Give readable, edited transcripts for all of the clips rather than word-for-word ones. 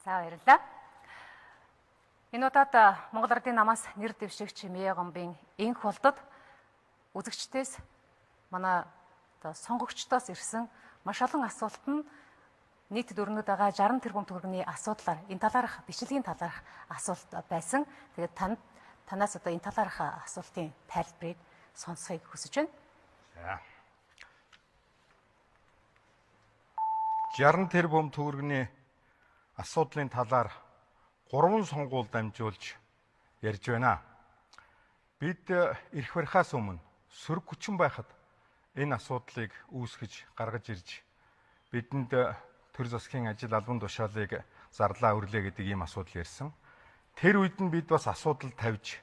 За баярлалаа. Энэ удаад Монгол Ардын намаас нэр дэвшигч Мие гомбын энх болдод үзэгчдээс манай сонгогчдоос ирсэн маш олон асуулт нь нийт дөрнөд байгаа 60 тэрбум төгрөгийн асуудлаар энэ талаарх бичлэгийн талаарх асуулт байсан. Тэгээд танаас одоо энэ талаарх асуултын тайлбарыг сонсхийг хүсэж байна. За. 60 тэрбум төгрөгийн асуудлын талаар 3 сонгуул дамжуулж ярьж байна. Бид ирэх барихаас өмнө сөрөг хүчин байхад энэ асуудлыг үүсгэж гаргаж ирж бидэнд төр засгийн ажил албан тушаалыг зарлаа өрлөө гэдэг ийм асуудал ярьсан. Тэр үед нь бид бас асуудал тавьж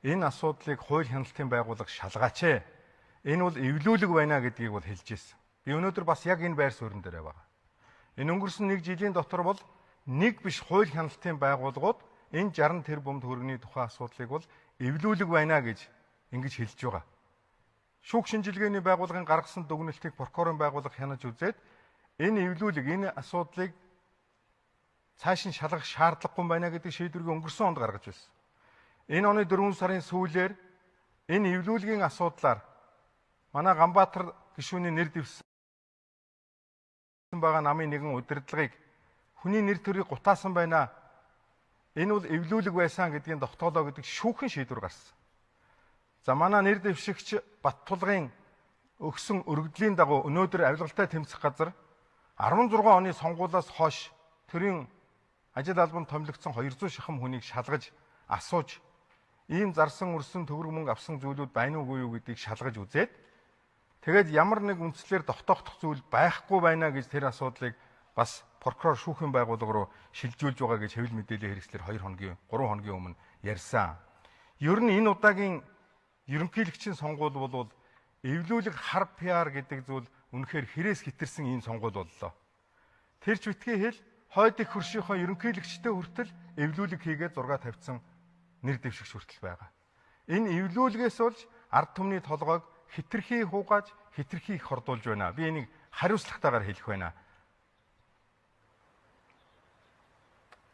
энэ асуудлыг хууль хяналтын байгууллага шалгаач. Энэ бол эвлүүлэг байна гэдгийг бол хэлж ирсэн. Би өнөөдөр бас яг энэ байр суурин дээр байгаа. Энэ өнгөрсөн 1 жилийн дотор бол нэг биш хууль хяналтын байгууллагууд энэ 60 тэрбум төгрөгийн тухай асуудлыг бол эвлүүлэг байна гэж ингэж хэлж байгаа. Шүүх шинжилгээний байгууллагын гаргасан дүгнэлтийг прокурорын байгууллага хянаж үзээд энэ эвлүүлэг, энэ асуудлыг цааш нь шалгах шаардлагагүй байна гэдэг шийдвэрийг өнгөрсөн онд гаргаж байсан. Энэ оны 4 сарын сүүлээр энэ эвлүүлгийн асуудлаар манай Ганбаатар гишүүний нэр дэвшсэн байгаа намын нэгэн удирдлагыг хүний нэр төрийг гутаасан байна. Энэ бол эвлүүлэг байсан гэдгийг тогтоолоо гэдэг шүүхэн шийдвэр гарсан. За манай нэр дэвшигч Баттулгын өгсөн өргөдлийн дагуу өнөөдөр авилгалтай тэмцэх газар 16 оны сонгуулиас хойш төрийн ажил албанд томилогдсон 200 шахам хүнийг шалгаж асууж ийм зарсан өрсөн төгрөг мөнгө авсан зүйлүүд байна уугүй юу гэдгийг шалгаж үзээд тэгээд ямар нэг үндслээр тогтоох зүйл байхгүй байна гэж тэр асуудлыг бас прокурор шүүхийн байгууллага руу шилжүүлж байгаа гэж хэвлэл мэдээллийн хэрэгслэр 3 хоногийн өмнө ярьсан. Ер нь энэ удаагийн ерөнхийлөгчийн сонгуул бол эвлүүлэг хар PR гэдэг зүйл үнэхээр хэрээс хитэрсэн ийм сонгуул боллоо. Тэр ч битгий хэл хойд их хөршийнхөө ерөнхийлөгчтэй хүртэл эвлүүлэг хийгээд зураг тавьсан нэр дэвшигч хүртэл байгаа. Энэ эвлүүлгээс болж ард түмний толгойг хитрхи хуугааж, хитрхи их хордуулж байна. Би энийг хариуцлагатайгаар хэлэх байна.